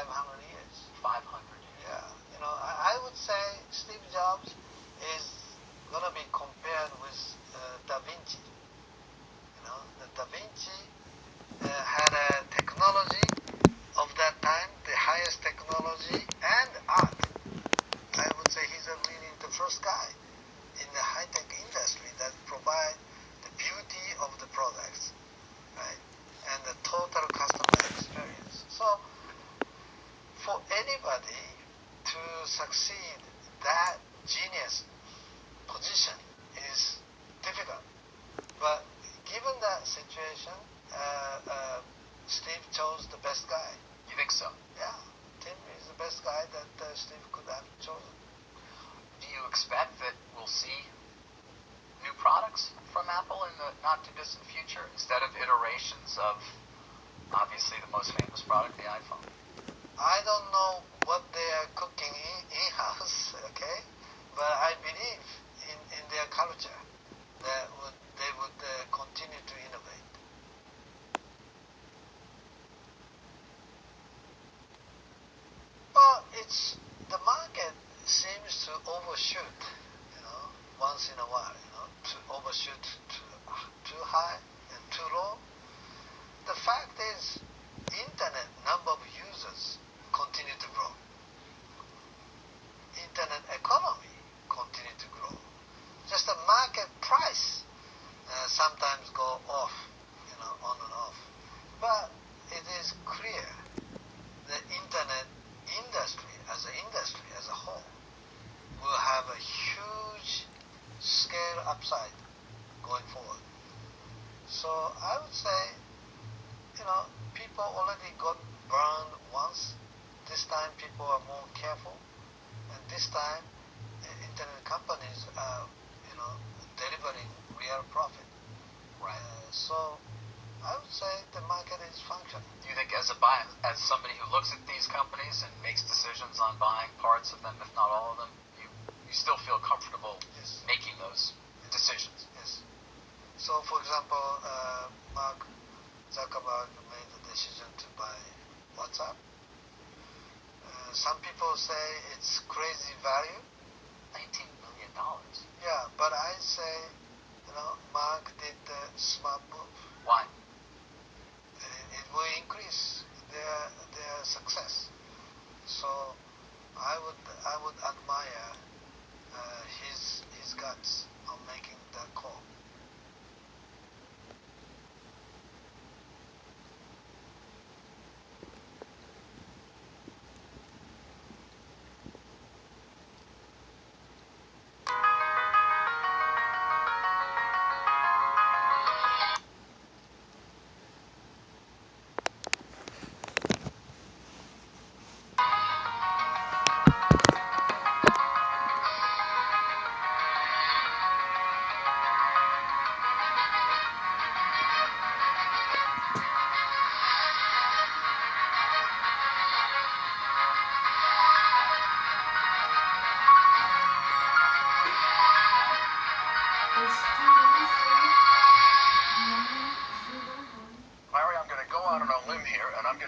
500 years. 500 years. Yeah. I would say Steve Jobs is going to be compared with Da Vinci. The Da Vinci had a technology of that time, the highest technology and art. I would say he's really the first guy in the high-tech industry that provide the beauty of the products, right? And the total customer experience. So for anybody to succeed that genius position is difficult. But given that situation, Steve chose the best guy. You think so? Yeah. Tim is the best guy that Steve could have chosen. Do you expect that we'll see new products from Apple in the not-too-distant future instead of iterations of, obviously, the most famous product, the iPhone? I don't know what they are cooking in-house, okay? But I believe in their culture that they would continue to innovate. Well, the market seems to overshoot, once in a while, to overshoot too high and too low. The fact is, internet number of users continue to grow. Internet economy continue to grow. Just the market price sometimes go off, on and off. But it is clear the internet industry as a whole will have a huge scale upside going forward. So I would say, people already got burned once. This time people are more careful, and this time internet companies are, delivering real profit. Right. So I would say the market is functioning. Do you think, as somebody who looks at these companies and makes decisions on buying parts of them, if not all of them, you still feel comfortable making those decisions? Yes. So, for example, Mark Zuckerberg made the decision to buy WhatsApp. Some people say it's crazy value. $19 billion. Yeah, but I say, Mark did the smart move. Why? It will increase their success. So I would admire his guts on making that call.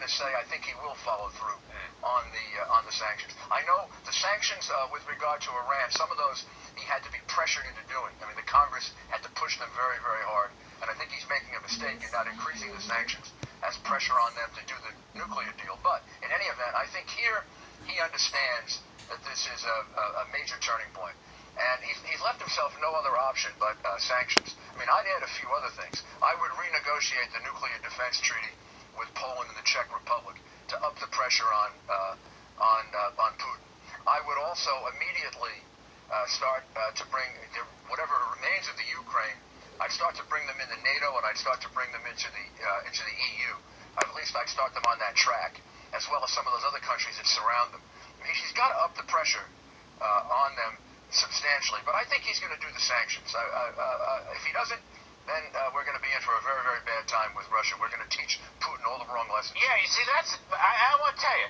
Say I think he will follow through on the sanctions. I know the sanctions with regard to Iran, some of those he had to be pressured into doing. I mean, the Congress had to push them very, very hard, and I think he's making a mistake in not increasing the sanctions as pressure on them to do the nuclear deal. But in any event, I think here he understands that this is a major turning point. And he's left himself no other option but sanctions. I mean, I'd add a few other things. I would renegotiate the nuclear defense treaty with Poland and the Czech Republic to up the pressure on Putin. I would also immediately start to bring whatever remains of the Ukraine. I'd start to bring them into NATO, and I'd start to bring them into the EU. At least I'd start them on that track, as well as some of those other countries that surround them. I mean, he's got to up the pressure on them substantially, but I think he's going to do the sanctions. If he doesn't, then we're going to be in for a very, very bad time with Russia. We're going to teach Putin all the wrong lessons. Yeah, you see, I want to tell you,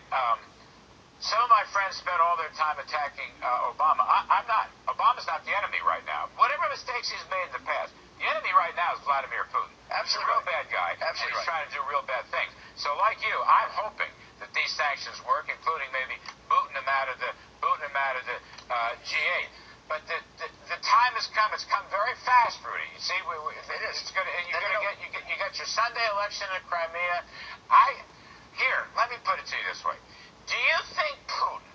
some of my friends spent all their time attacking Obama. I'm not. Obama's not the enemy right now. Whatever mistakes he's made in the past, the enemy right now is Vladimir Putin. Absolutely. He's a real bad guy. Absolutely. And he's trying to do real bad things. So like you, I'm hoping that these sanctions work. out of the G8. But the time has come. It's come very fast, Rudy. You see, it's going to. You got your Sunday election in Crimea. Let me put it to you this way. Do you think Putin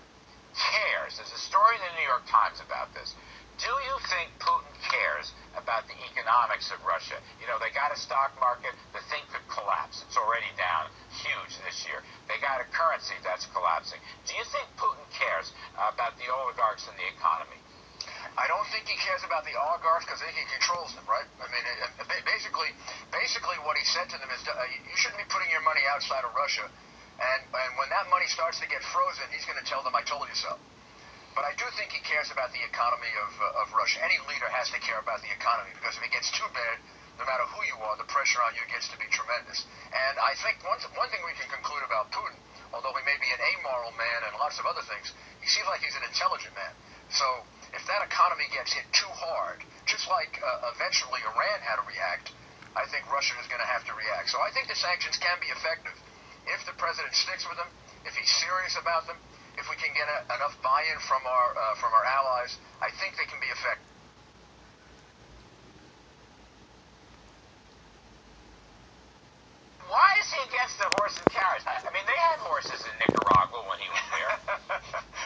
cares? There's a story in the New York Times about this. Do you think Putin cares about the economics of Russia? You know, they got a stock market. The thing could collapse. It's already down huge this year. They got a currency that's collapsing. Do you think Putin cares about the oligarchs and the economy? I don't think he cares about the oligarchs because I think he controls them, right? I mean, basically what he said to them is, you shouldn't be putting your money outside of Russia. And when that money starts to get frozen, he's going to tell them, I told you so. But I do think he cares about the economy of Russia. Any leader has to care about the economy because if it gets too bad, no matter who you are, the pressure on you gets to be tremendous. And I think one thing we can conclude about Putin, although he may be an amoral man and lots of other things, he seems like he's an intelligent man. So if that economy gets hit too hard, just like eventually Iran had to react, I think Russia is going to have to react. So I think the sanctions can be effective if the president sticks with them, if he's serious about them, if we can get enough buy-in from our allies. I think they can be effective. Why is he against the horse and carriage? I mean, they had horses in Nicaragua when he was there.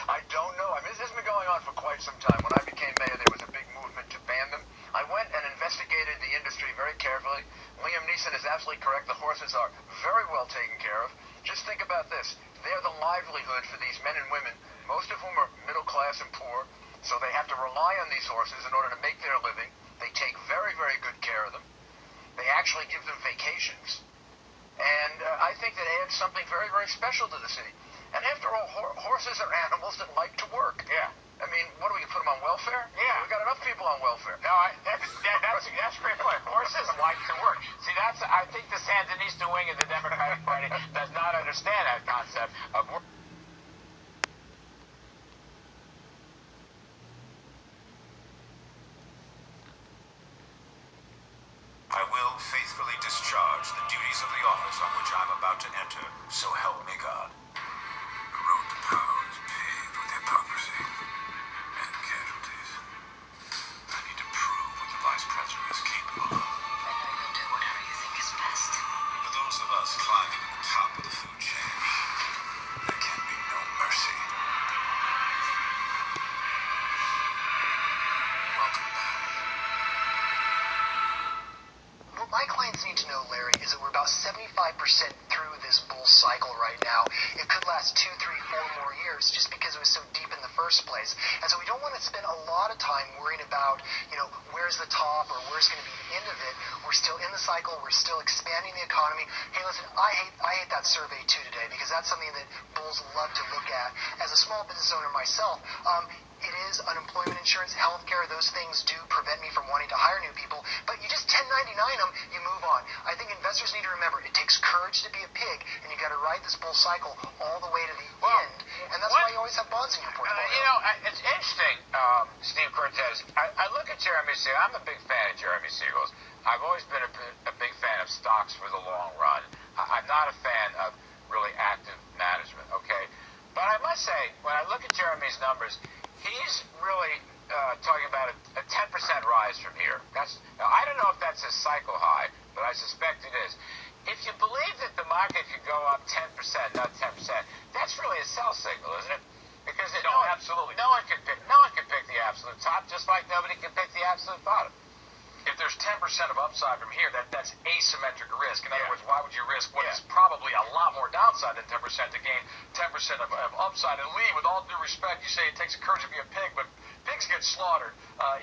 I don't know. I mean, this has been going on for quite some time. When I became mayor, there was a big movement to ban them. I went and investigated the industry very carefully. Liam Neeson is absolutely correct. The horses are very well taken care of. Just think about this. They're the livelihood for these men and women, most of whom are middle class and poor, so they have to rely on these horses in order to make their living. They take very, very good care of them. They actually give them vacations. And I think that adds something very, very special to the city. And after all, horses are animals that like to work. Yeah. I mean, what do we put them on welfare? Yeah. We got enough people on welfare. No, that's a great point. Horses like to work. See, I think the Sandinista wing of the Democratic Party does not understand that concept of work. I will faithfully discharge the duties of the office on which I am about to enter, so help me God. The road to power is paved with hypocrisy and casualties. I need to prove what the vice president is capable of. I know you'll do whatever you think is best. For those of us climbing to the top of the food chain, there can be no mercy. Welcome back. What my clients need to know, Larry, is that we're about 75% through this bull cycle right now. It could last 2, 3, 4 more years just because it was so deep in the first place. And so we don't want to spend a lot of time worrying about, where's the top or where's going to be the end of it. We're still in the cycle. We're still expanding the economy. Hey, listen, I hate that survey too today because that's something that bulls love to look at. As a small business owner myself, it is unemployment insurance, healthcare. Those things do prevent me from wanting to hire new people. But you just 1099 them, you move on. I think investors need to remember it takes courage to be a pig, and you got to ride this bull cycle all the way to the end. And that's why you always have bonds in your portfolio. It's interesting, Steve Cortez. I look at Jeremy Siegel. I'm a big fan of Jeremy Siegel's. I've always been a big fan of stocks for the long run. I'm not a fan of really active management, okay? But I must say, when I look at Jeremy's numbers, he's really talking about a 10% rise from here. Now, I don't know if that's a cycle high, but I suspect it is. If you believe that the market could go up 10%, not 10%, that's really a sell signal, isn't it? Because Absolutely. No one can pick the absolute top, just like nobody can pick the absolute bottom. If there's 10% of upside from here, that's asymmetric risk. In other words, why would you risk what is Yeah. probably a lot more downside than 10% to gain 10% of upside? And Lee, with all due respect, you say it takes a courage to be a pig, but pigs get slaughtered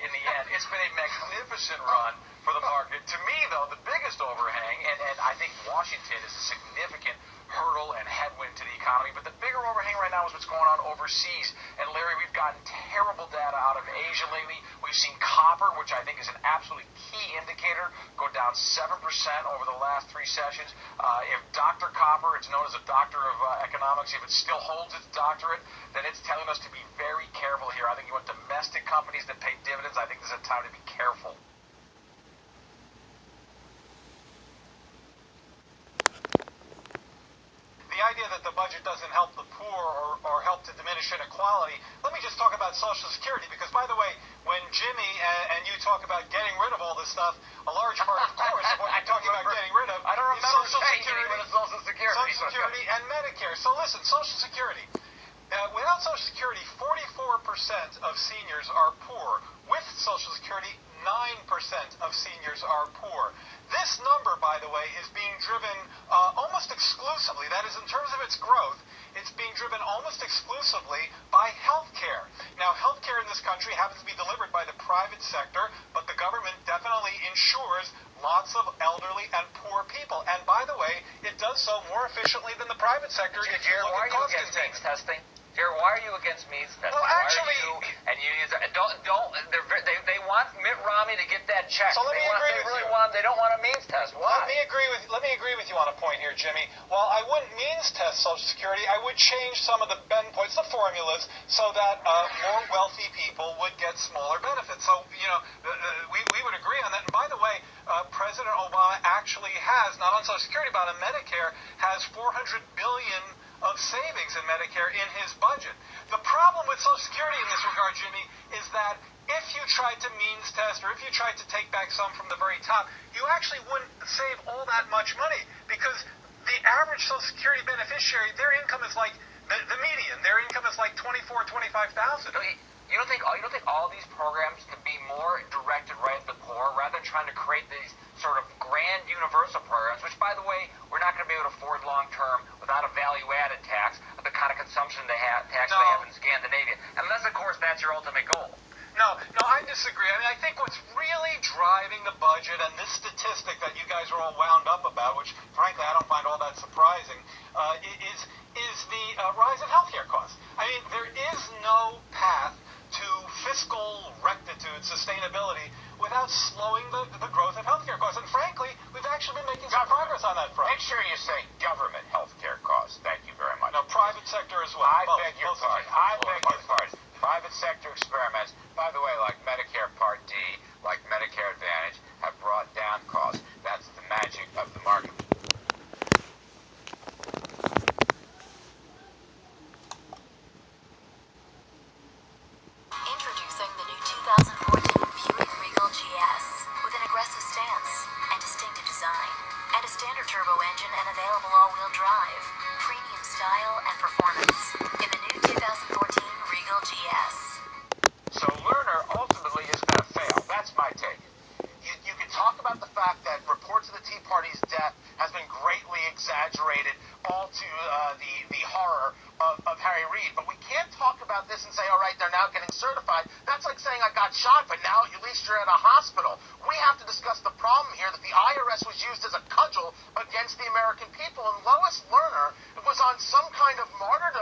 in the end. It's been a magnificent run for the market. To me, though, the biggest overhang, and I think Washington is a significant hurdle and headwind to the economy, but the bigger overhang right now is what's going on overseas. And Larry, we've gotten terrible data out of Asia lately. We've seen copper, which I think is an absolutely key indicator, go down 7% over the last 3 sessions. If Dr. Copper, it's known as a doctor of economics, if it still holds its doctorate, then it's telling us to be very careful here. I think you want domestic companies that pay dividends. I think this is a time to be careful. The idea that the budget doesn't help the poor or help to diminish inequality, let me just talk about Social Security, because, by the way, when Jimmy and you talk about getting rid of all this stuff, a large part, of course, of what you're talking about getting rid of is Social Security and Medicare. So listen, Social Security. Without Social Security, 44% of seniors are poor. With Social Security, 9% of seniors are poor. This number, by the way, is being driven almost exclusively, that is, in terms of its growth, it's being driven almost exclusively by health care. Now, health care in this country happens to be delivered by the private sector, but the government definitely insures lots of elderly and poor people. And by the way, it does so more efficiently than the private sector. Jared, why are you against means testing? Jared, why are you against means testing? Well, actually, why are you and unions they want Mitt Romney to get that check. So let me agree with you. They don't want a means test. Why? Let me agree with you on a point here, Jimmy. While I wouldn't means test Social Security, I would change some of the bend points, the formulas, so that more wealthy people would get smaller benefits. So, we would agree on that. And by the way, President Obama actually has, not on Social Security, but on Medicare, has $400 billion of savings in Medicare in his budget. The problem with Social Security in this regard, Jimmy, is that if you tried to means test or if you tried to take back some from the very top, you actually wouldn't save all that much money, because the average Social Security beneficiary, their income is like the median. Their income is like $24,000, $25,000. You don't think all these programs could be more directed right at the poor, rather than trying to create these sort of grand universal programs, which, by the way, we're not going to be able to afford long term without a value-added tax of the kind of consumption they have in Scandinavia, unless, of course, that's your ultimate goal. No, I disagree. I mean, I think what's really driving the budget, and this statistic that you guys are all wound up about, which, frankly, I don't find all that surprising, is the rise in healthcare costs. I mean, there is no path to fiscal rectitude, sustainability, without slowing the growth of healthcare costs. And frankly, we've actually been making some progress on that front. Make sure you say government healthcare costs. Thank you very much. No, private sector as well. I beg your pardon. Private sector experiments, by the way, like Medicare Part D, like Medicare Advantage, have brought down costs. That's the magic of the market. Introducing the new 2014 Buick Regal GS with an aggressive stance and distinctive design, and a standard turbo engine and available all-wheel drive, premium style and performance in the new 2014 Regal GS. So Lerner ultimately is going to fail. That's my take. You can talk about the fact that reports of the Tea Party's death has been greatly exaggerated, all to the horror of Harry Reid. But we can't talk about this and say, all right, they're now getting certified. That's like saying I got shot, but now at least you're at a hospital. We have to discuss the problem here that the IRS was used as a cudgel against the American people. And Lois Lerner was on some kind of martyrdom